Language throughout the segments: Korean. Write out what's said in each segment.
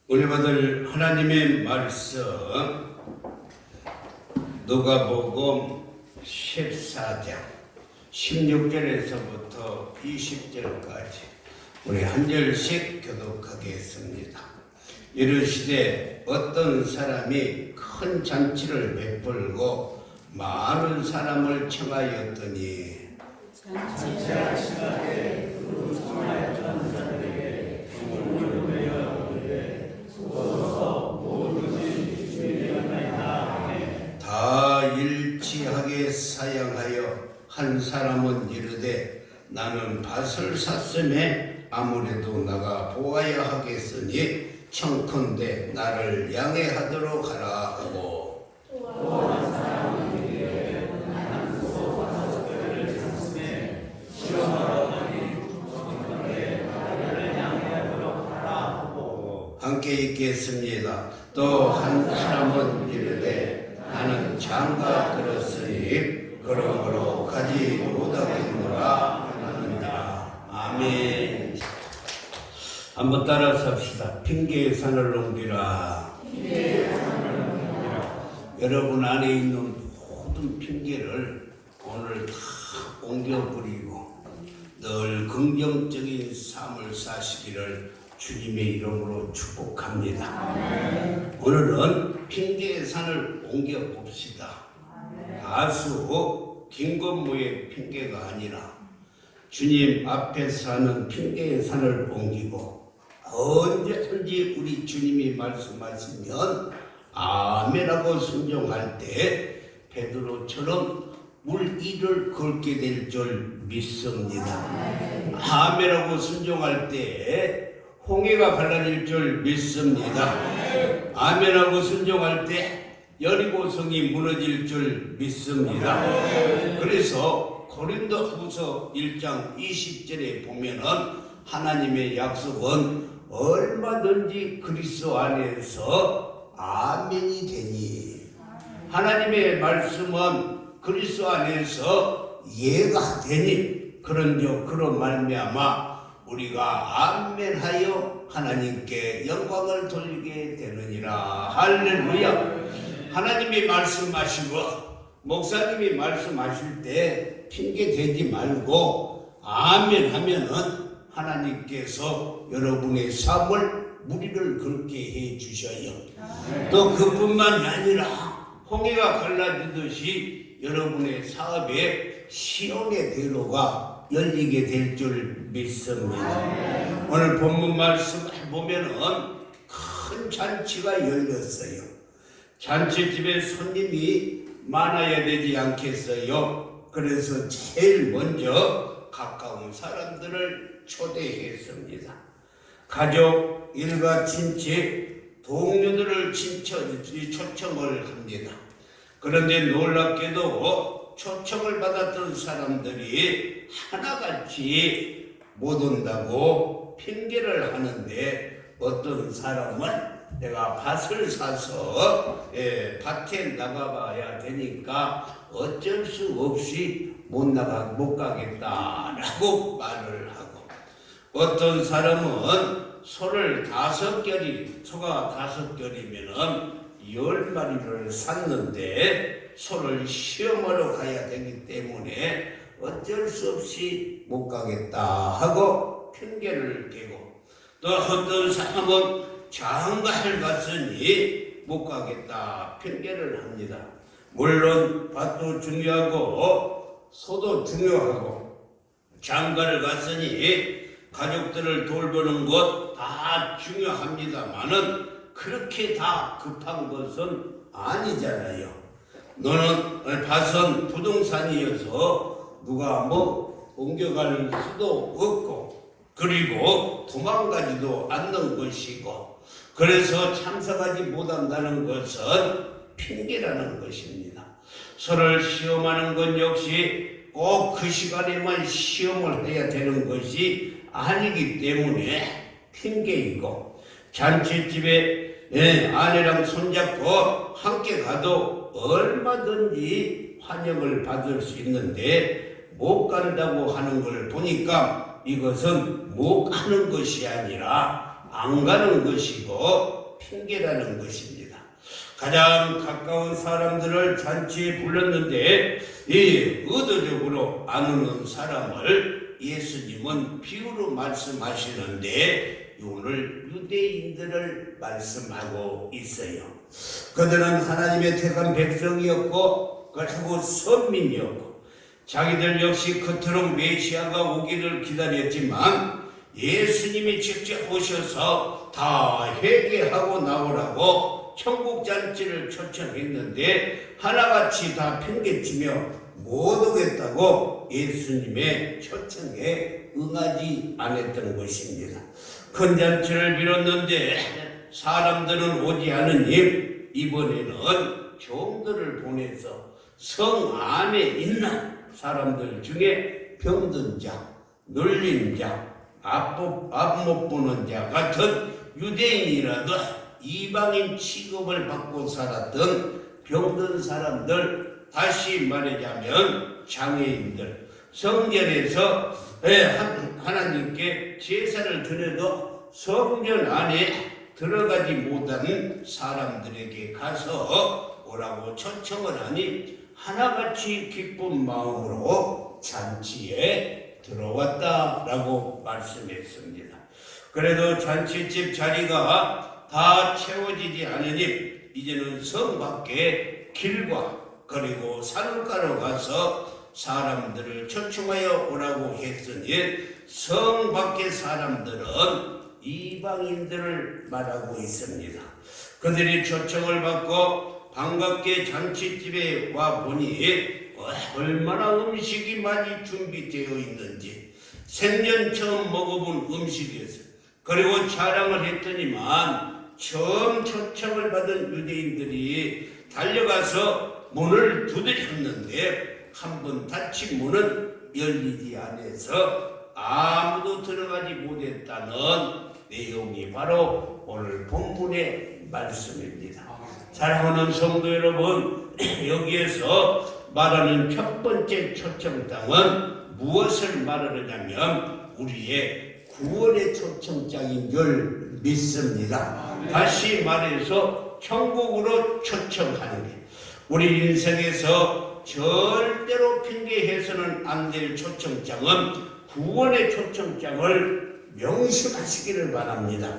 오늘 받을 하나님의 말씀 누가복음 14장 16절에서부터 20절까지 우리 한 절씩 교독하겠습니다. 이르시되 어떤 사람이 큰 잔치를 베풀고 많은 사람을 청하였더니 잔치를 시간에 그 청하였던 자들에게 종을 내어 이르되 소서 모든이 주의하나이다. 다 일치하게 사양하여 한 사람은 이르되 나는 밭을 샀음에 아무래도 나가 보아야 하겠으니 청컨대 나를 양해하도록 하라 하고 또 한 사람은 이르되 나는 소 5개를 샀음에 시험하더니 청컨대 나를 양해하도록 하라 하고 함께 읽겠습니다. 또 한 사람은 이르되 나는 장가 들었으니 그러므로 가지 못하겠노라 하느니라. 아멘. 한번 따라서 합시다. 핑계의 산을 옮기라. 여러분 안에 있는 모든 핑계를 오늘 다 옮겨버리고 늘 긍정적인 삶을 사시기를 주님의 이름으로 축복합니다. 오늘은 핑계의 산을 옮겨봅시다. 가수 김건모의 핑계가 아니라 주님 앞에서 하는 핑계의 산을 옮기고 언제든지 우리 주님이 말씀하시면 아멘하고 순종할 때 베드로처럼 물 위를 걷게 될 줄 믿습니다. 아멘하고 순종할 때 홍해가 갈라질 줄 믿습니다. 아멘하고 순종할 때 여리고성이 무너질 줄 믿습니다. 그래서 고린도후서 1장 20절에 보면은 하나님의 약속은 얼마든지 그리스도 안에서 아멘이 되니 하나님의 말씀은 그리스도 안에서 예가 되니 그런 말미암아 우리가 아멘하여 하나님께 영광을 돌리게 되느니라. 할렐루야. 하나님이 말씀하시고 목사님이 말씀하실 때 핑계 대지 말고 아멘 하면은 하나님께서 여러분의 삶을 무리를 걷게 해 주셔요. 또 그뿐만이 아니라 홍해가 갈라지듯이 여러분의 사업에 시온의 대로가 열리게 될 줄 믿습니다. 오늘 본문 말씀을 보면은 큰 잔치가 열렸어요. 잔치집에 손님이 많아야 되지 않겠어요? 그래서 제일 먼저 가까운 사람들을 초대했습니다. 가족, 일가, 친척, 동료들을 초청을 합니다. 그런데 놀랍게도 초청을 받았던 사람들이 하나같이 못 온다고 핑계를 하는데 어떤 사람은 내가 밭을 사서 밭에 나가봐야 되니까 어쩔 수 없이 못 가겠다라고 말을 하고 어떤 사람은 소가 5결이면은 10마리를 샀는데 소를 시험하러 가야 되기 때문에 어쩔 수 없이 못 가겠다 하고 핑계를 대고 또 어떤 사람은 장가를 갔으니 못 가겠다 핑계를 합니다. 물론 밭도 중요하고 소도 중요하고 장가를 갔으니 가족들을 돌보는 것 다 중요합니다만은 그렇게 다 급한 것은 아니잖아요. 너는 밭은 부동산이어서 누가 옮겨갈 수도 없고 그리고 도망가지도 않는 것이고 그래서 참석하지 못한다는 것은 핑계라는 것입니다. 서로를 시험하는 것 역시 꼭 그 시간에만 시험을 해야 되는 것이 아니기 때문에 핑계이고 잔치집에 아내랑 손잡고 함께 가도 얼마든지 환영을 받을 수 있는데 못 간다고 하는 걸 보니까 이것은 못 가는 것이 아니라 안 가는 것이고 핑계라는 것입니다. 가장 가까운 사람들을 잔치에 불렀는데 이 의도적으로 안 오는 사람을 예수님은 비유로 말씀하시는데 오늘 유대인들을 말씀하고 있어요. 그들은 하나님의 택한 백성이었고 그리고 선민이었고 자기들 역시 그토록 메시아가 오기를 기다렸지만 예수님이 직접 오셔서 다 회개하고 나오라고 천국잔치를 초청했는데 하나같이 다 핑계치며 못 오겠다고 예수님의 초청에 응하지 않았던 것입니다. 큰 잔치를 빌었는데 사람들은 오지 않으니 이번에는 종들을 보내서 성 안에 있는 사람들 중에 병든 자, 눌린 자, 앞 못 보는 자 같은 유대인이라도 이방인 취급을 받고 살았던 병든 사람들, 다시 말하자면 장애인들, 성전에서 하나님께 제사를 드려도 성전 안에 들어가지 못한 사람들에게 가서 오라고 초청을 하니 하나같이 기쁜 마음으로 잔치에 들어왔다라고 말씀했습니다. 그래도 잔치집 자리가 다 채워지지 않으니 이제는 성 밖에 길과 그리고 산가로 가서 사람들을 초청하여 오라고 했으니 성 밖의 사람들은 이방인들을 말하고 있습니다. 그들이 초청을 받고 반갑게 잔치집에 와 보니 얼마나 음식이 많이 준비되어 있는지 생전 처음 먹어본 음식이었어요. 그리고 자랑을 했더니만 처음 초청을 받은 유대인들이 달려가서 문을 두드렸는데 한 번 닫힌 문은 열리지 않아서 아무도 들어가지 못했다는 내용이 바로 오늘 본문의 말씀입니다. 사랑하는 성도 여러분, 여기에서 말하는 첫 번째 초청장은 무엇을 말하느냐면 우리의 구원의 초청장인 줄 믿습니다. 다시 말해서 천국으로 초청하는 게 우리 인생에서 절대로 핑계해서는 안 될 초청장은 구원의 초청장을 명심하시기를 바랍니다.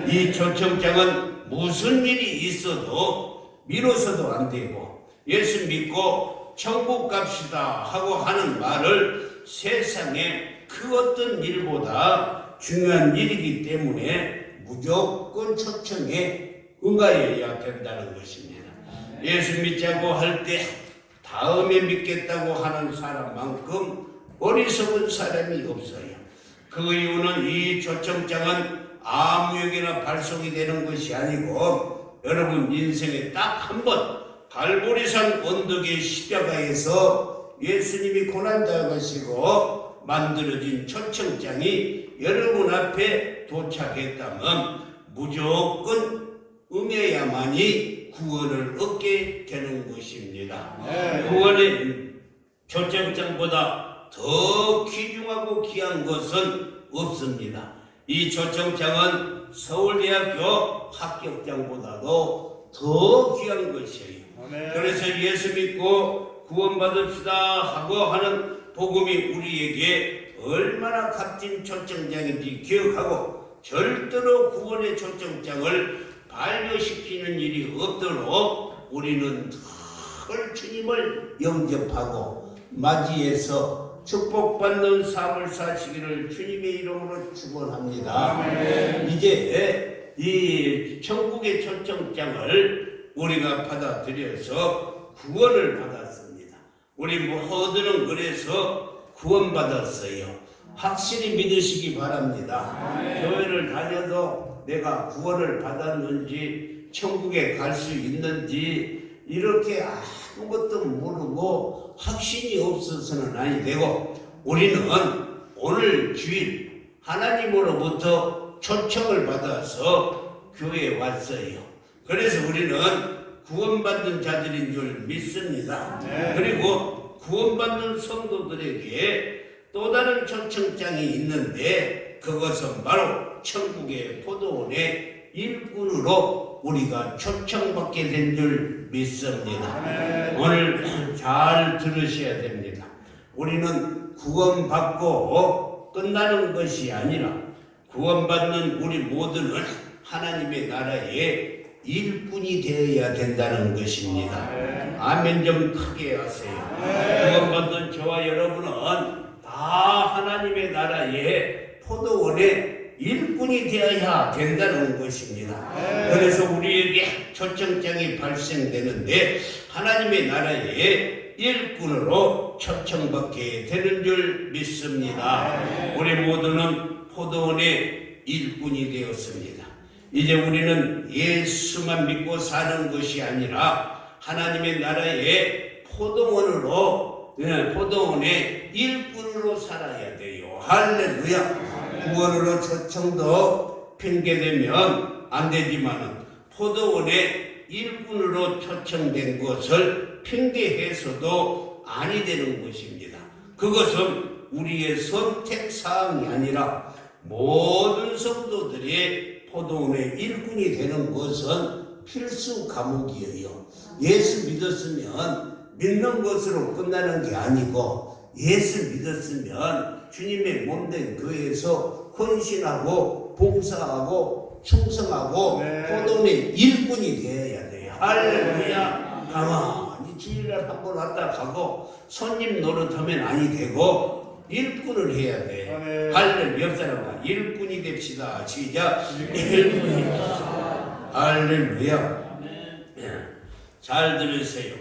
이 초청장은 무슨 일이 있어도 미뤄서도 안 되고 예수 믿고 천국 갑시다 하고 하는 말을 세상에 그 어떤 일보다 중요한 일이기 때문에 무조건 초청에 응하여야 된다는 것입니다. 예수 믿자고 할 때 다음에 믿겠다고 하는 사람만큼 어리석은 사람이 없어요. 그 이유는 이 초청장은 아무에게나 발송이 되는 것이 아니고 여러분 인생에 딱 한 번 갈보리산 언덕의 십자가에서 예수님이 고난당하시고 만들어진 초청장이 여러분 앞에 도착했다면 무조건 응해야만이 구원을 얻게 되는 것입니다. 구원의 초청장보다 더 귀중하고 귀한 것은 없습니다. 이 초청장은 서울대학교 합격장보다도 더 귀한 것이에요. 그래서 예수 믿고 구원받읍시다 하고 하는 복음이 우리에게 얼마나 값진 초청장인지 기억하고 절대로 구원의 초청장을 반려시키는 일이 없도록 우리는 늘 주님을 영접하고 맞이해서 축복받는 삶을 사시기를 주님의 이름으로 축원합니다. 이제 이 천국의 초청장을 우리가 받아들여서 구원을 받았습니다. 우리 모두는 그래서 구원받았어요. 확실히 믿으시기 바랍니다. 교회를 다녀도 내가 구원을 받았는지 천국에 갈 수 있는지 이렇게 아무것도 모르고 확신이 없어서는 아니 되고 우리는 오늘 주일 하나님으로부터 초청을 받아서 교회에 왔어요. 그래서 우리는 구원받는 자들인 줄 믿습니다. 그리고 구원받는 성도들에게 또 다른 초청장이 있는데 그것은 바로 천국의 포도원의 일꾼으로 우리가 초청받게 된 줄 믿습니다. 오늘 잘 들으셔야 됩니다. 우리는 구원받고 끝나는 것이 아니라 구원받는 우리 모두는 하나님의 나라의 일꾼이 되어야 된다는 것입니다. 아멘 좀 크게 하세요. 구원받는 저와 여러분은 다 하나님의 나라의 포도원의 일꾼이 되어야 된다는 것입니다. 그래서 우리에게 초청장이 발생되는데 하나님의 나라의 일꾼으로 초청받게 되는 줄 믿습니다. 우리 모두는 포도원의 일꾼이 되었습니다. 이제 우리는 예수만 믿고 사는 것이 아니라 하나님의 나라의 포도원의 일꾼으로 살아야 돼요. 할렐루야. 구원으로 초청도 핑계대면 안 되지만은 포도원의 일꾼으로 초청된 것을 핑계해서도 아니 되는 것입니다. 그것은 우리의 선택사항이 아니라 모든 성도들이 포도원의 일꾼이 되는 것은 필수 과목이에요. 예수 믿었으면 믿는 것으로 끝나는 게 아니고 예수 믿었으면 주님의 몸된 교회에서 헌신하고 봉사하고 충성하고 포도원의 일꾼이 되어야 돼요. 할렐루야. 가만히 주일날 한 번 왔다 가고 손님 노릇하면 아니 되고 일꾼을 해야 돼. 할렐루야. 옆 사람과 일꾼이 됩시다. 시작. 일꾼이 됩시다. 할렐루야. 잘 들으세요.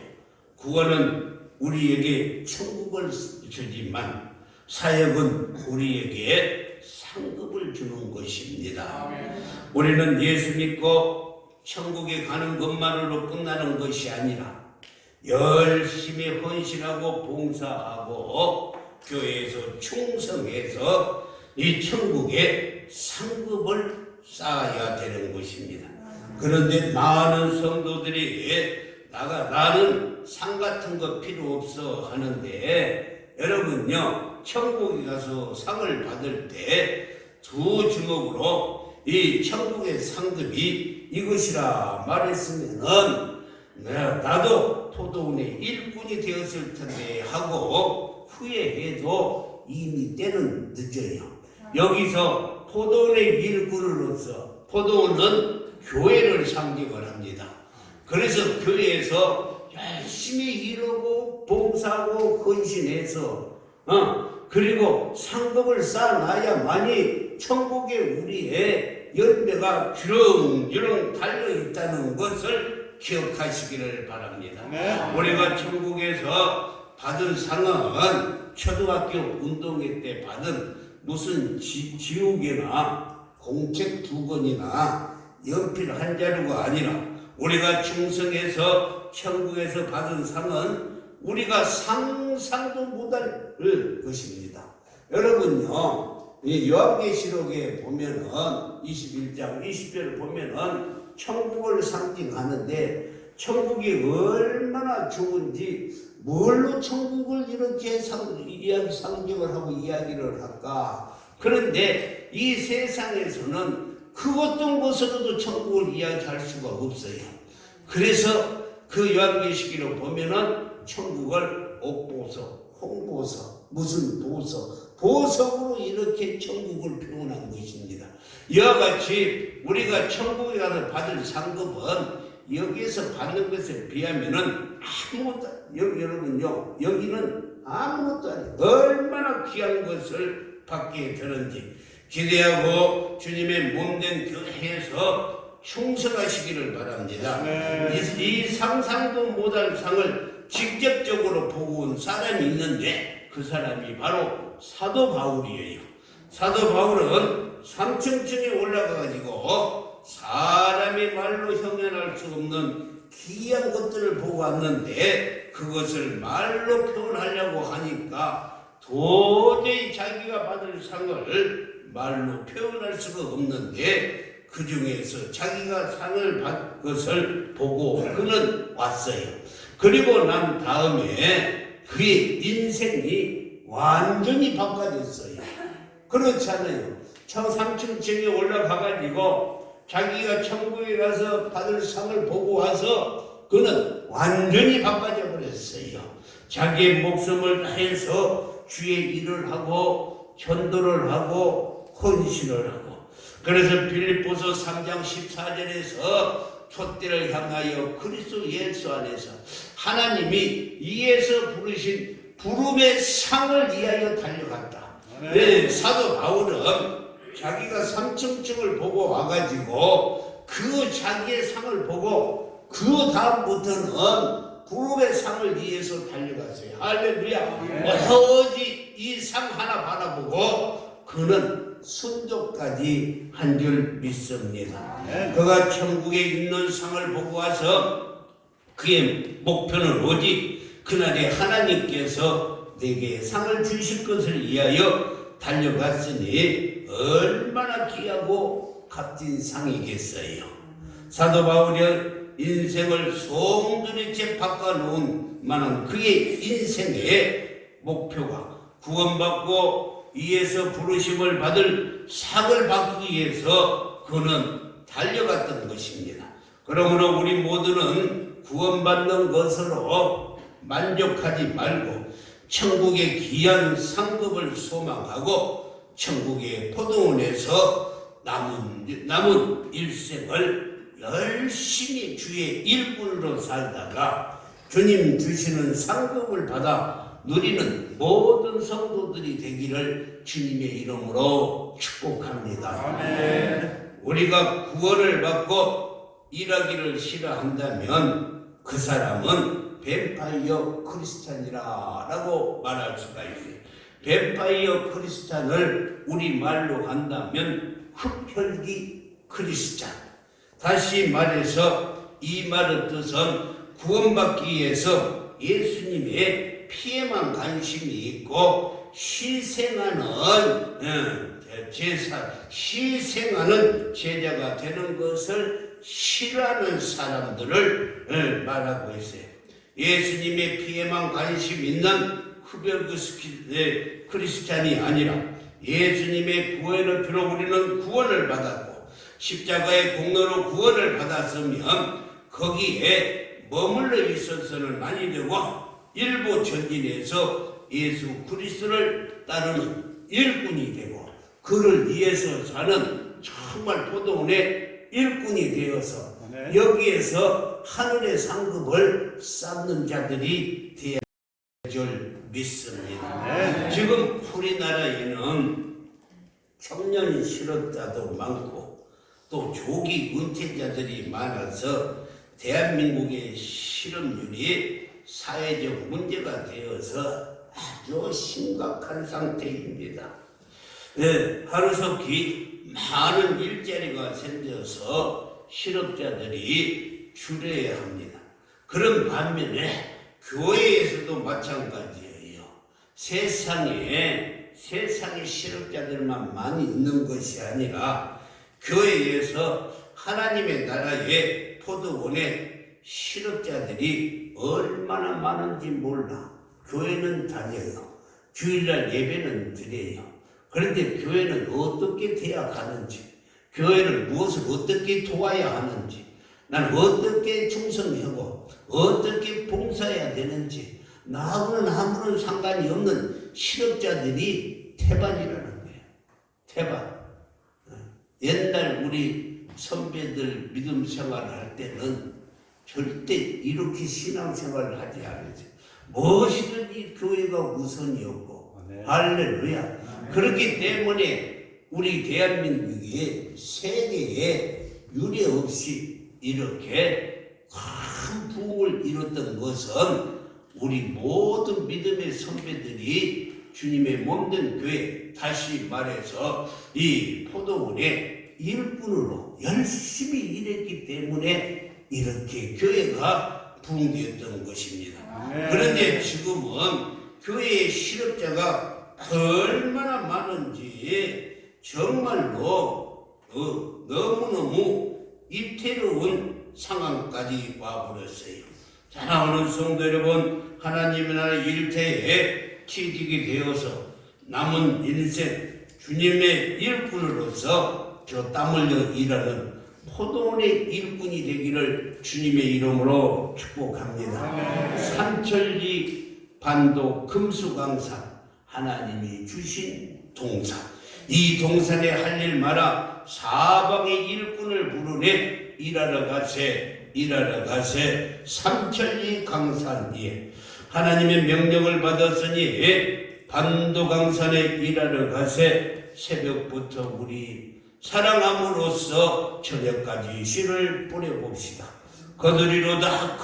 구원은 우리에게 천국을 주지만 사역은 우리에게 상급을 주는 것입니다. 우리는 예수 믿고 천국에 가는 것만으로 끝나는 것이 아니라 열심히 헌신하고 봉사하고 교회에서 충성해서 이 천국에 상급을 쌓아야 되는 것입니다. 그런데 많은 성도들이 나는 상 같은 거 필요 없어 하는데 여러분요, 천국에 가서 상을 받을 때 두 주먹으로 이 천국의 상급이 이것이라 말했으면은 나도 포도원의 일꾼이 되었을 텐데 하고 후회해도 이미 때는 늦어요. 여기서 포도원의 일꾼으로서 포도원은 교회를 상징을 합니다. 그래서 교회에서 열심히 일하고 봉사하고 헌신해서 그리고 상급을 쌓아놔야만이 천국에 우리의 열매가 주렁주렁 달려있다는 것을 기억하시기를 바랍니다. 우리가 천국에서 받은 상은 초등학교 운동회 때 받은 무슨 지옥이나 공책 2권이나 연필 한 자루가 아니라 우리가 충성해서 천국에서 받은 상은 우리가 상상도 못할 것입니다. 여러분요, 이 요한계시록에 보면은 21장 20절을 보면은 천국을 상징하는데 천국이 얼마나 좋은지 뭘로 천국을 이렇게 상징을 하고 이야기를 할까? 그런데 이 세상에서는 그 어떤 것으로도 천국을 이야기할 수가 없어요. 그래서 그 요한계시록을 보면은 천국을 옥보석, 홍보석, 무슨 보석으로 이렇게 천국을 표현한 것입니다. 이와 같이 우리가 천국에 가서 받을 상급은 여기에서 받는 것에 비하면은 아무것도, 여러분요, 여기는 아무것도 아니에요. 얼마나 귀한 것을 받게 되는지 기대하고 주님의 몸된 교회에서 충성하시기를 바랍니다. 이 상상도 못할 상을 직접적으로 보고 온 사람이 있는데 그 사람이 바로 사도 바울이에요. 사도 바울은 삼층층에 올라가가지고 사람의 말로 형언할 수 없는 귀한 것들을 보고 왔는데 그것을 말로 표현하려고 하니까 도저히 자기가 받을 상을 말로 표현할 수가 없는데 그 중에서 자기가 상을 받은 것을 보고 그는 왔어요. 그리고 난 다음에 그의 인생이 완전히 바꿔졌어요. 그렇지 않아요? 저 3층에 올라가가지고 자기가 천국에 가서 받을 상을 보고 와서 그는 완전히 바빠져 버렸어요. 자기의 목숨을 다해서 주의 일을 하고 전도를 하고 헌신을 하고, 그래서 빌립보서 3장 14절에서 촛대를 향하여 그리스도 예수 안에서 하나님이 이에서 부르신 부름의 상을 위하여 달려갔다. 네, 사도 바울은 자기가 3층을 보고 와가지고 그 자기의 상을 보고 그 다음부터는 부름의 상을 위해서 달려갔어요. 할렐루야. 오직 이 상 하나 바라보고 그는 순종까지 한 줄 믿습니다. 그가 천국에 있는 상을 보고 와서 그의 목표는 오직 그날에 하나님께서 내게 상을 주실 것을 위하여 달려갔으니 얼마나 귀하고 값진 상이겠어요. 사도 바울이 인생을 송두리째 바꿔놓은 만한 그의 인생의 목표가 구원받고 이에서 부르심을 받을 상을 받기 위해서 그는 달려갔던 것입니다. 그러므로 우리 모두는 구원받는 것으로 만족하지 말고 천국의 귀한 상급을 소망하고 천국의 포도원에서 남은 일생을 열심히 주의 일꾼으로 살다가 주님 주시는 상급을 받아 누리는 모든 성도들이 되기를 주님의 이름으로 축복합니다. 아멘. 우리가 구원을 받고 일하기를 싫어한다면 그 사람은 뱀파이어 크리스찬이라고 말할 수가 있어요. 뱀파이어 크리스찬을 우리말로 한다면 흡혈귀 크리스찬. 다시 말해서 이 말의 뜻은 구원받기 위해서 예수님의 피에만 관심이 있고 희생하는 제자가 되는 것을 싫어하는 사람들을 말하고 있어요. 예수님의 피에만 관심 있는 흡혈귀 크리스찬이 아니라 예수님의 구원을 필요 우리는 구원을 받았고 십자가의 공로로 구원을 받았으면 거기에 머물러 있어서는 아니 되고 일부 전진해서 예수 그리스도를 따르는 일꾼이 되고 그를 위해서 사는 정말 포도원의 일꾼이 되어서 여기에서 하늘의 상급을 쌓는 자들이 되어야 줄 믿습니다. 지금 우리나라에는 청년 실업자도 많고 또 조기 은퇴자들이 많아서 대한민국의 실업률이 사회적 문제가 되어서 아주 심각한 상태입니다. 하루속히 많은 일자리가 생겨서 실업자들이 줄여야 합니다. 그런 반면에 교회에서도 마찬가지예요. 세상에 실업자들만 많이 있는 것이 아니라 교회에서 하나님의 나라의 포도원에 실업자들이 얼마나 많은지 몰라. 교회는 다녀요. 주일날 예배는 드려요. 그런데 교회는 어떻게 돼야 가는지, 교회를 무엇을 어떻게 도와야 하는지, 난 어떻게 충성하고 어떻게 봉사해야 되는지 나하고는 아무런 상관이 없는 실업자들이 태반이라는 거예요. 태반. 옛날 우리 선배들 믿음 생활을 할 때는 절대 이렇게 신앙생활을 하지 않았죠. 무엇이든지 교회가 우선이었고 할렐루야. 그렇기 때문에 우리 대한민국이 세계에 유례 없이 이렇게 큰 부흥을 이뤘던 것은 우리 모든 믿음의 선배들이 주님의 몸된 교회, 다시 말해서 이 포도원의 일꾼으로 열심히 일했기 때문에 이렇게 교회가 부흥되었던 것입니다. 그런데 지금은 교회의 실업자가 얼마나 많은지 정말로 너무너무 이태로운 상황까지 와버렸어요. 사랑하는 성도 여러분, 하나님의 나라 일터에 취직이 되어서 남은 인생 주님의 일꾼으로서 저 땀 흘려 일하는 포도원의 일꾼이 되기를 주님의 이름으로 축복합니다. 삼천리 반도 금수강산 하나님이 주신 동산, 이 동산에 할 일 마라 사방의 일꾼을 부르네 일하러 가세 삼천리 강산 위에 하나님의 명령을 받았으니 반도강산에 일하러 가세. 새벽부터 우리 사랑함으로써 저녁까지 씨를 뿌려봅시다. 거두리로다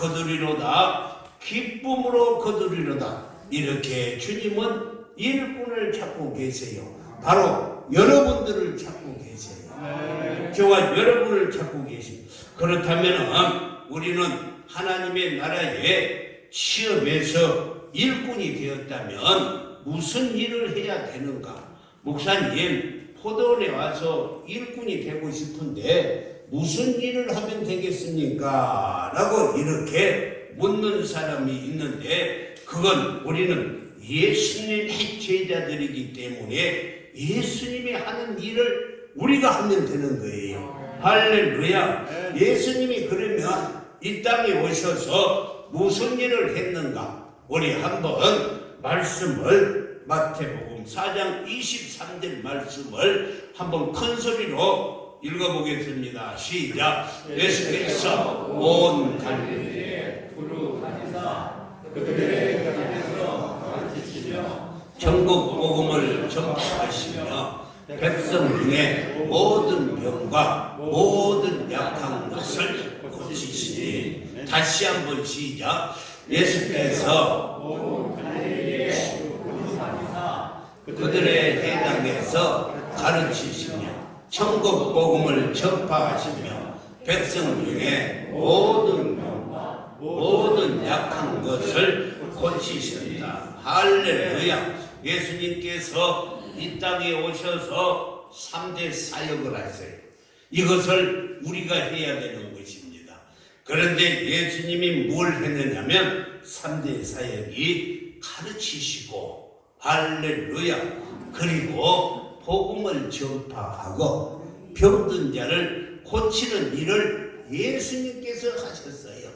기쁨으로 거두리로다. 이렇게 주님은 일꾼을 찾고 계세요. 바로 여러분들을 찾고 계세요. 저와 여러분을 찾고 계십니다. 그렇다면 우리는 하나님의 나라의 취업에서 일꾼이 되었다면 무슨 일을 해야 되는가? 목사님, 포도원에 와서 일꾼이 되고 싶은데 무슨 일을 하면 되겠습니까? 라고 이렇게 묻는 사람이 있는데, 그건 우리는 예수님의 제자들이기 때문에 예수님이 하는 일을 우리가 하면 되는 거예요. 할렐루야. 예수님이 그러면 이 땅에 오셔서 무슨 일을 했는가? 우리 한번 말씀을 마태복음 4장 23절 말씀을 한번 큰 소리로 읽어보겠습니다. 시작. 예수께서 온 갈릴리에 두루 다니사 그들의 가운데서 가르치시며 천국 복음을 전파하시며 백성 중에 모든 병과 모든 약한 것을 고치시니. 다시 한번 시작. 예수께서 온 갈릴리에 두루 다니사 그들의 대당에서 가르치시며 천국 복음을 전파하시며 백성 중에 모든 병과 모든 약한 것을 고치신다. 할렐루야. 예수님께서 이 땅에 오셔서 3대 사역을 하세요. 이것을 우리가 해야 되는 것입니다. 그런데 예수님이 뭘 했느냐면 3대 사역이 가르치시고, 할렐루야, 그리고 복음을 전파하고 병든 자를 고치는 일을 예수님께서 하셨어요.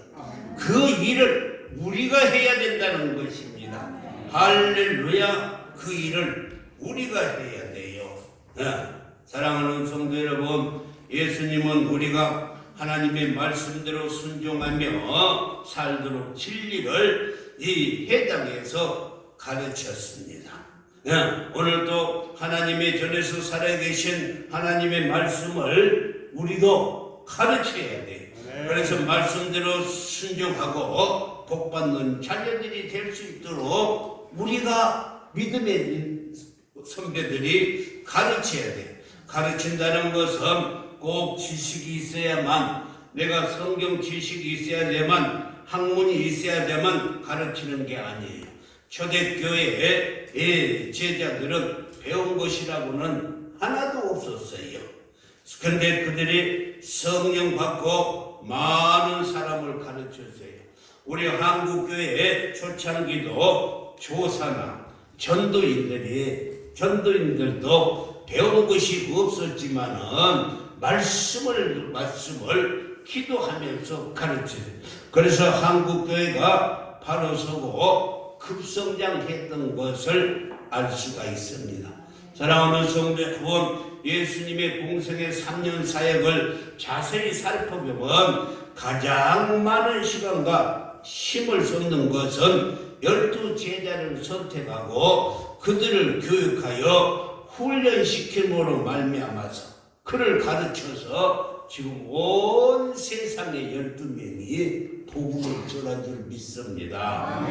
그 일을 우리가 해야 된다는 것입니다. 할렐루야. 그 일을 우리가 해야 돼요. 사랑하는 성도 여러분, 예수님은 우리가 하나님의 말씀대로 순종하며 살도록 진리를 이 회당에서 가르쳤습니다. 오늘도 하나님의 전에서 살아계신 하나님의 말씀을 우리도 가르쳐야 돼요. 그래서 말씀대로 순종하고 복받는 자녀들이 될 수 있도록 우리가 믿음의 선배들이 가르쳐야 돼. 가르친다는 것은 꼭 지식이 있어야만, 내가 성경 지식이 있어야 되만, 학문이 있어야 되만 가르치는 게 아니에요. 초대교회의 제자들은 배운 것이라고는 하나도 없었어요. 그런데 그들이 성령 받고 많은 사람을 가르쳤어요. 우리 한국교회의 초창기도 조사나 전도인들도 배운 것이 없었지만은 말씀을 기도하면서 가르쳐요. 그래서 한국교회가 바로 서고 급성장했던 것을 알 수가 있습니다. 사랑하는 성도 여러분, 예수님의 공생의 3년 사역을 자세히 살펴보면 가장 많은 시간과 힘을 쏟는 것은 12제자를 선택하고 그들을 교육하여 훈련시킴으로 말미암아서 그를 가르쳐서 지금 온 세상의 12명이 복음을 전한 줄 믿습니다.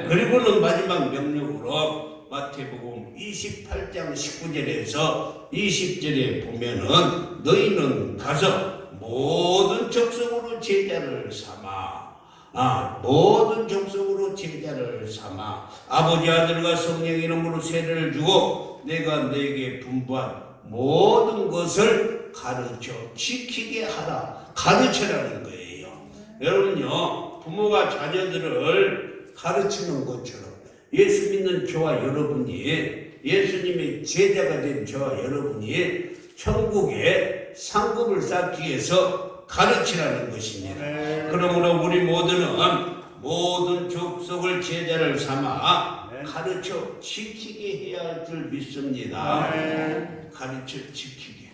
그리고는 마지막 명령으로 마태복음 28장 19절에서 20절에 보면은 너희는 가서 모든 족속으로 제자를 삼아, 모든 족속으로 제자를 삼아 아버지 아들과 성령 이름으로 세례를 주고 내가 너에게 분부한 모든 것을 가르쳐 지키게 하라. 가르쳐라는 거예요. 여러분요, 부모가 자녀들을 가르치는 것처럼 예수 믿는 저와 여러분이 예수님의 제자가 된 저와 여러분이 천국에 상급을 쌓기 위해서 가르치라는 것입니다. 그러므로 우리 모든 족속을 제자를 삼아 가르쳐 지키게 해야 할 줄 믿습니다. 가르쳐 지키게.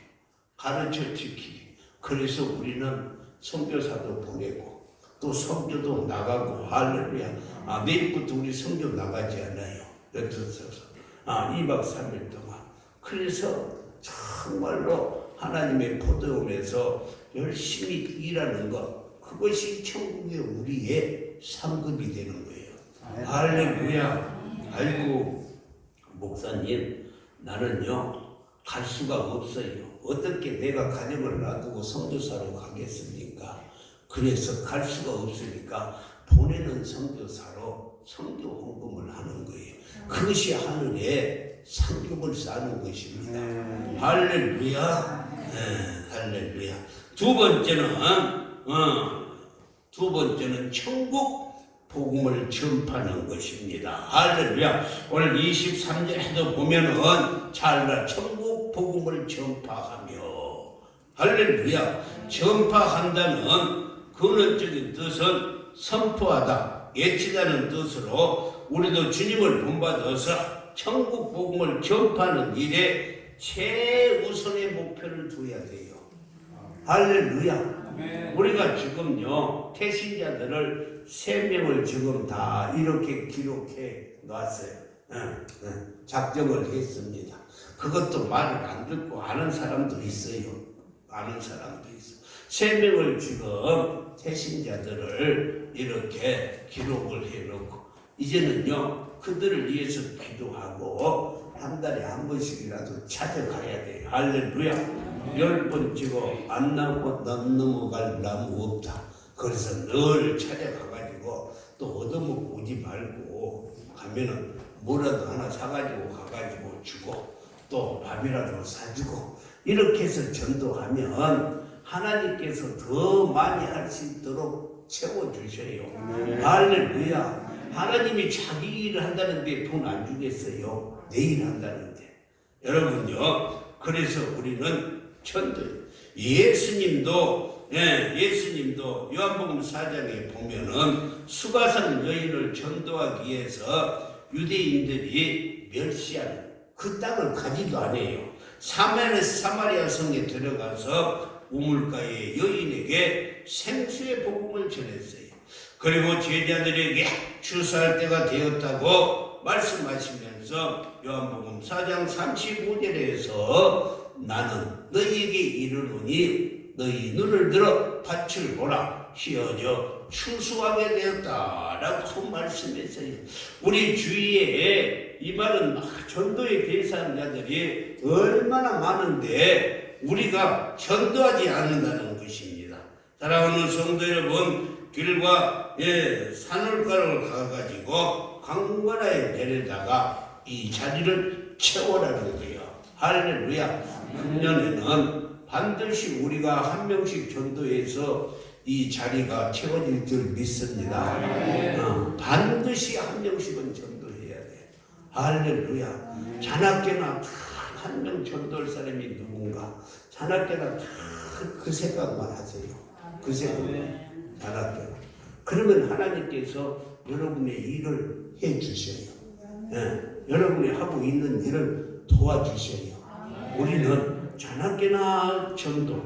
그래서 우리는 선교사도 보내고 또 선교도 나가고 할렐루야. 내일부터 우리 선교 나가지 않아요. 2박 3일 동안. 그래서 정말로 하나님의 포도원에서 열심히 일하는 것, 그것이 천국의 우리의 상급이 되는 거예요. 할렐루야. 아이고 목사님, 나는요 갈 수가 없어요. 어떻게 내가 가정을 놔두고 선교사로 가겠습니까? 그래서 갈 수가 없으니까 보내는 선교사로 선교 헌금을 하는 거예요. 그것이 하늘에 상급을 쌓는 것입니다. 할렐루야. 할렐루야. 두 번째는 천국 복음을 전파하는 것입니다. 할렐루야. 오늘 23절에도 보면은 잘라 천국 복음을 전파하며, 할렐루야. 전파한다는 근원적인 뜻은 선포하다, 예치다는 뜻으로 우리도 주님을 본받아서 천국 복음을 전파하는 일에 최우선의 목표를 두어야 돼요. 할렐루야. 우리가 지금요 태신자들을 3명을 지금 다 이렇게 기록해 놨어요. 작정을 했습니다. 그것도 말을 안 듣고 아는 사람도 있어요. 3명을 지금 태신자들을 이렇게 기록을 해놓고, 이제는요 그들을 위해서 기도하고 한 달에 한 번씩이라도 찾아가야 돼요. 할렐루야. 10번 찍어 안 넘어갈 나무 없다. 그래서 늘 찾아가가지고 또 얻어먹고 오지 말고, 가면은 뭐라도 하나 사가지고 가가지고 주고 또 밥이라도 사주고, 이렇게 해서 전도하면 하나님께서 더 많이 할 수 있도록 채워주셔요. 할렐루야. 하나님이 자기 일을 한다는데 돈 안 주겠어요? 내 일 한다는데. 여러분요, 그래서 우리는 예수님도 요한복음 4장에 보면은 수가산 여인을 전도하기 위해서 유대인들이 멸시하는 그 땅을 가지도 않아요. 사마리아 성에 들어가서 우물가의 여인에게 생수의 복음을 전했어요. 그리고 제자들에게 주사할 때가 되었다고 말씀하시면서 요한복음 4장 35절에서 나는 너희에게 이르노니 너희 눈을 들어 밭을 보라, 휘어져 추수하게 되었다라고 말씀했어요. 우리 주위에 이 말은 전도의 대상자들이 얼마나 많은데 우리가 전도하지 않는다는 것입니다. 사랑하는 성도 여러분, 길과 산울가를 가가지고 강관아에 데려다가 이 자리를 채워라는 거예요. 할렐루야. 금년에는 반드시 우리가 한 명씩 전도해서 이 자리가 채워질 줄 믿습니다. 반드시 한 명씩은 전도해야 돼. 할렐루야. 자나깨나 한 명 전도할 사람이 누군가, 자나깨나 다 그 생각만 하세요. 그 생각만. 자나깨나. 그러면 하나님께서 여러분의 일을 해 주셔요. 여러분이 하고 있는 일을 도와주셔요. 우리는 자나깨나 전도,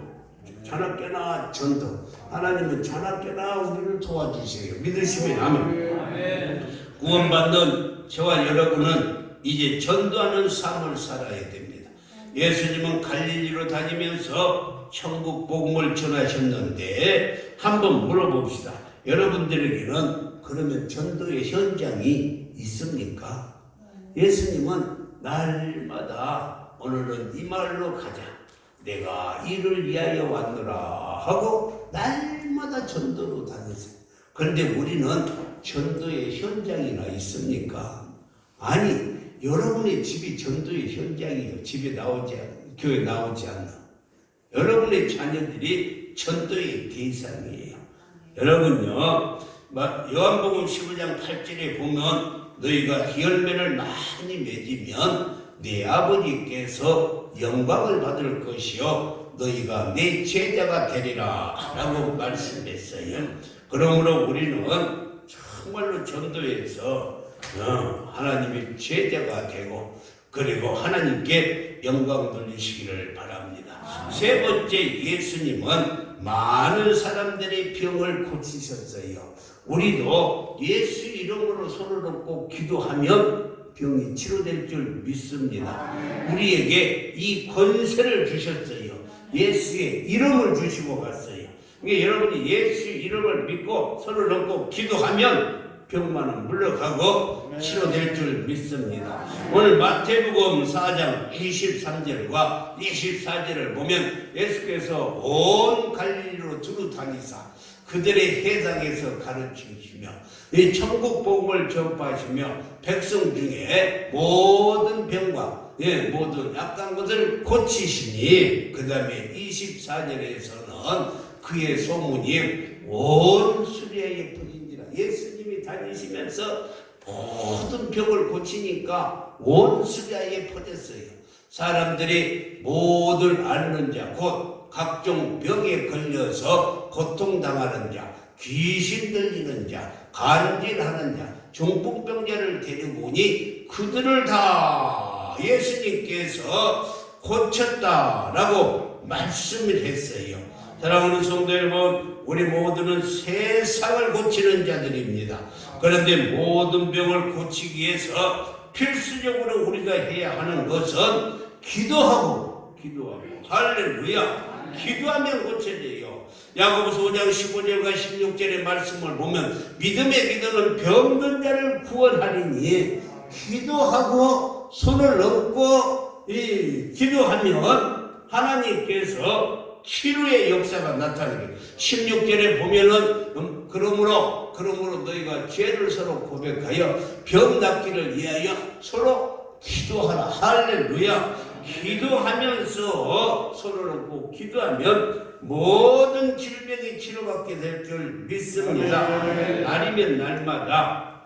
하나님은 자나깨나 우리를 도와주세요. 믿으시면 아멘. 구원받는 저와 여러분은 이제 전도하는 삶을 살아야 됩니다. 예수님은 갈릴리로 다니면서 천국 복음을 전하셨는데 한번 물어봅시다. 여러분들에게는 그러면 전도의 현장이 있습니까? 예수님은 날마다 오늘은 이 마을로 가자, 내가 이를 위하여 왔노라 하고 날마다 전도로 다녔어요. 그런데 우리는 전도의 현장이나 있습니까? 아니, 여러분의 집이 전도의 현장이에요. 교회 나오지 않나. 여러분의 자녀들이 전도의 대상이에요. 여러분요, 요한복음 15장 8절에 보면 너희가 열매를 많이 맺으면 네 아버지께서 영광을 받을 것이요 너희가 내 제자가 되리라 라고 말씀했어요. 그러므로 우리는 정말로 전도에서 하나님의 제자가 되고 그리고 하나님께 영광 돌리시기를 바랍니다. 세 번째, 예수님은 많은 사람들의 병을 고치셨어요. 우리도 예수 이름으로 손을 얹고 기도하면 병이 치료될 줄 믿습니다. 우리에게 이 권세를 주셨어요. 예수의 이름을 주시고 갔어요. 그러니까 여러분이 예수 이름을 믿고 손을 얹고 기도하면 병만은 물러가고 치료될 줄 믿습니다. 오늘 마태복음 4장 23절과 24절을 보면 예수께서 온 갈릴리로 두루 다니사 그들의 회당에서 가르치시며 이 천국 복음을 전파하시며 백성 중에 모든 병과 모든 약한 것을 고치시니 그 다음에 24절에서는 그의 소문이 온 수리아에 퍼진지라. 예수님이 다니시면서 모든 병을 고치니까 온 수리아에 퍼졌어요. 사람들이 모든 앓는 자, 곧 각종 병에 걸려서 고통당하는 자, 귀신 들리는 자, 간질하는 자, 중풍병자를 데리고 오니 그들을 다 예수님께서 고쳤다라고 말씀을 했어요. 사랑하는 성도 여러분, 우리 모두는 세상을 고치는 자들입니다. 그런데 모든 병을 고치기 위해서 필수적으로 우리가 해야 하는 것은 기도하고 할렐루야, 기도하면 고쳐져요. 야고보서 5장 15절과 16절의 말씀을 보면 믿음의 기도는 병든 자를 구원하리니 기도하고 손을 얹고 기도하면 하나님께서 치료의 역사가 나타나게. 16절에 보면은 그러므로 너희가 죄를 서로 고백하여 병 낫기를 위하여 서로 기도하라. 할렐루야. 기도하면서 손을 얹고 기도하면 모든 질병이 치료받게 될 줄 믿습니다. 날이면 날마다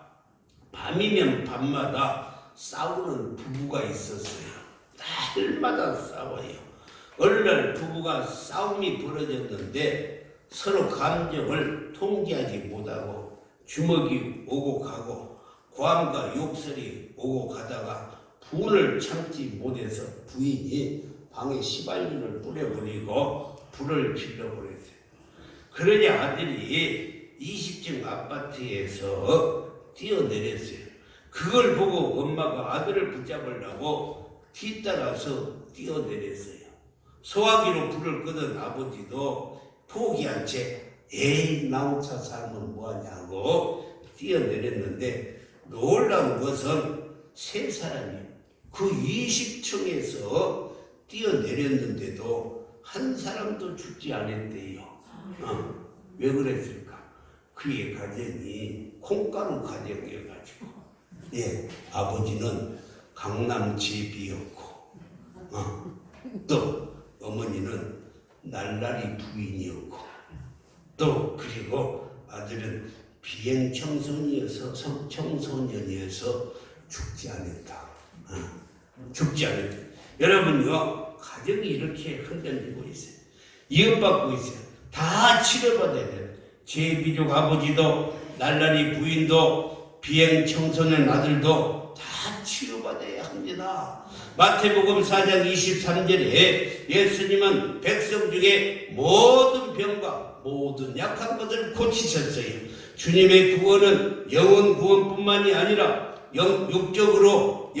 밤이면 밤마다 싸우는 부부가 있었어요. 날마다 싸워요. 어느 날 부부가 싸움이 벌어졌는데 서로 감정을 통제하지 못하고 주먹이 오고 가고 고함과 욕설이 오고 가다가 분을 참지 못해서 부인이 방에 시발유를 뿌려버리고 불을 질러버렸어요. 그러니 아들이 20층 아파트에서 뛰어내렸어요. 그걸 보고 엄마가 아들을 붙잡으려고 뒤따라서 뛰어내렸어요. 소화기로 불을 끄던 아버지도 포기한 채 에이 나 혼자 살면 뭐하냐고 뛰어내렸는데 놀라운 것은 세 사람이 그 20층에서 뛰어내렸는데도 한 사람도 죽지 않았대요. 왜 그랬을까? 그의 가정이 콩가루 가정이어가지고 아버지는 강남 제비였고 또 어머니는 날라리 부인이었고 또 그리고 아들은 비행 청소년이어서 죽지 않았다. 죽지 않았다. 여러분요, 가정이 이렇게 흔들리고 있어요. 이혼받고 있어요. 다 치료받아야 돼요. 제비족 아버지도 날라리 부인도 비행 청소년 아들도 다 치료받아야 합니다. 마태복음 4장 23절에 예수님은 백성 중에 모든 병과 모든 약한 것을 고치셨어요. 주님의 구원은 영혼 구원뿐만이 아니라 영적으로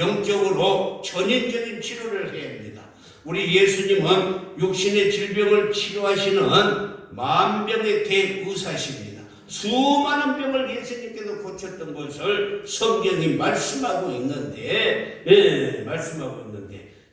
전인적인 치료를 해야 합니다. 우리 예수님은 육신의 질병을 치료하시는 만병의 대의사십니다. 수많은 병을 예수님께서 고쳤던 것을 성경이 말씀하고 있는데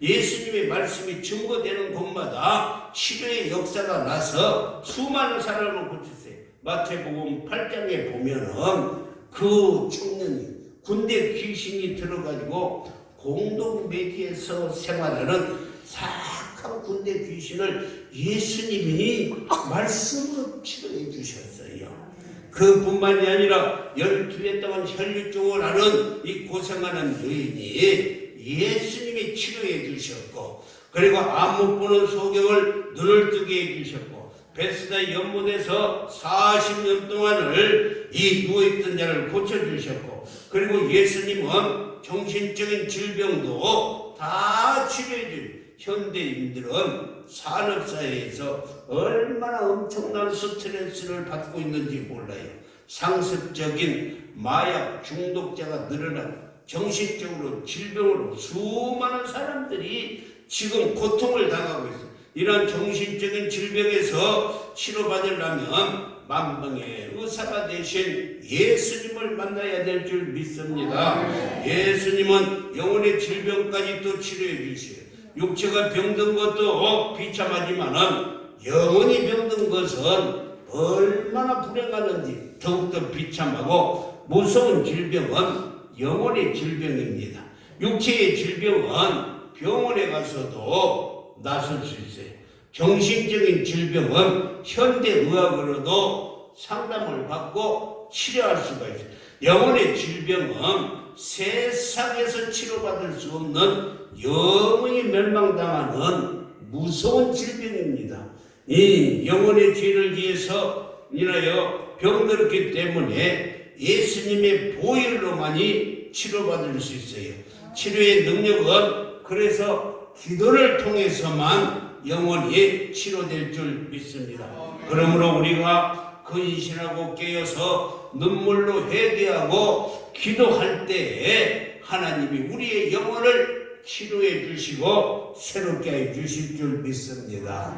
예수님의 말씀이 증거되는 곳마다 치료의 역사가 나서 수많은 사람을 고쳤어요. 마태복음 8장에 보면은 그 청년이 군대 귀신이 들어가지고 공동묘지에서 생활하는 사악한 군대 귀신을 예수님이 말씀으로 치료해 주셨어요. 그뿐만이 아니라 12해 동안 혈류증을 앓은 이 고생하는 여인이 예수님이 치료해 주셨고, 그리고 안 못 보는 소경을 눈을 뜨게 해 주셨고, 베스다 연못에서 40년 동안을 이 누워있던 자를 고쳐주셨고, 그리고 예수님은 정신적인 질병도 다 치료해 주. 현대인들은 산업사회에서 얼마나 엄청난 스트레스를 받고 있는지 몰라요. 상습적인 마약 중독자가 늘어나고 정신적으로 질병으로 수많은 사람들이 지금 고통을 당하고 있어요. 이런 정신적인 질병에서 치료받으려면 만병의 의사가 되신 예수님을 만나야 될 줄 믿습니다. 예수님은 영혼의 질병까지 또 치료해 주시요. 육체가 병든 것도 비참하지만은 영혼이 병든 것은 얼마나 불행하는지 더욱더 비참하고 무서운 질병은 영혼의 질병입니다. 육체의 질병은 병원에 가서도 나설 수 있어요. 정신적인 질병은 현대의학으로도 상담을 받고 치료할 수가 있어요. 영혼의 질병은 세상에서 치료받을 수 없는 영원히 멸망당하는 무서운 질병입니다. 이 영혼의 죄를 위해서 인하여 병들었기 때문에 예수님의 보혈로만이 치료받을 수 있어요. 치료의 능력은 그래서 기도를 통해서만 영원히 치료될 줄 믿습니다. 그러므로 우리가 근신하고 깨어서 눈물로 회개하고 기도할 때에 하나님이 우리의 영혼을 치료해 주시고 새롭게 해 주실 줄 믿습니다.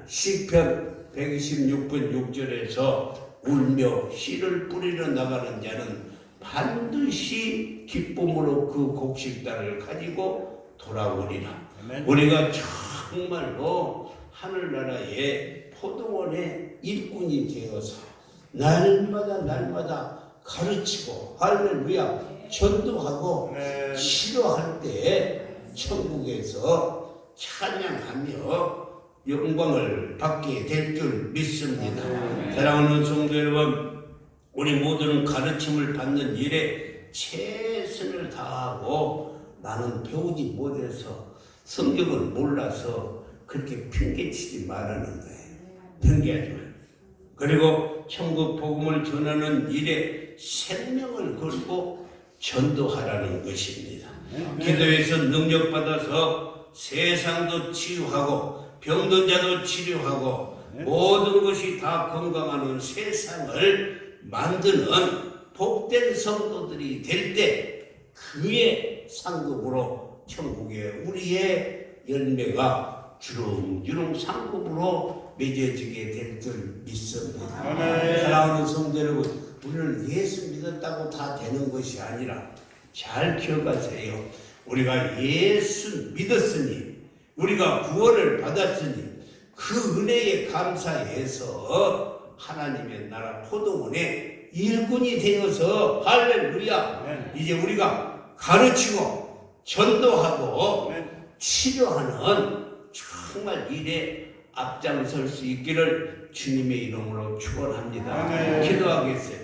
시편 126편 6절에서 울며 씨를 뿌리러 나가는 자는 반드시 기쁨으로 그 곡식단을 가지고 돌아오리라. 우리가 정말로 하늘나라의 포도원의 일꾼이 되어서 날마다 가르치고 할렐루야 전도하고 치료할 때 천국에서 찬양하며 영광을 받게 될 줄 믿습니다. 사랑하는 성도 여러분, 우리 모두는 가르침을 받는 일에 최선을 다하고 나는 배우지 못해서 성경을 몰라서 그렇게 핑계치지 말라는 거예요. 핑계하지 마요. 그리고 천국 복음을 전하는 일에 생명을 걸고 전도하라는 것입니다. 기도에서 능력받아서 세상도 치유하고 병든 자도 치료하고 모든 것이 다 건강하는 세상을 만드는 복된 성도들이 될 때 그의 상급으로 천국에 우리의 열매가 주렁주렁 상급으로 맺어지게 될 줄 믿습니다. 사랑하는 성도 여러분, 우리는 예수 믿었다고 다 되는 것이 아니라 잘 기억하세요. 우리가 예수 믿었으니, 우리가 구원을 받았으니 그 은혜에 감사해서 하나님의 나라 포도원의 일꾼이 되어서 할렐루야 이제 우리가 가르치고 전도하고 치료하는 정말 일에 앞장설 수 있기를 주님의 이름으로 축원합니다. 기도하겠어요.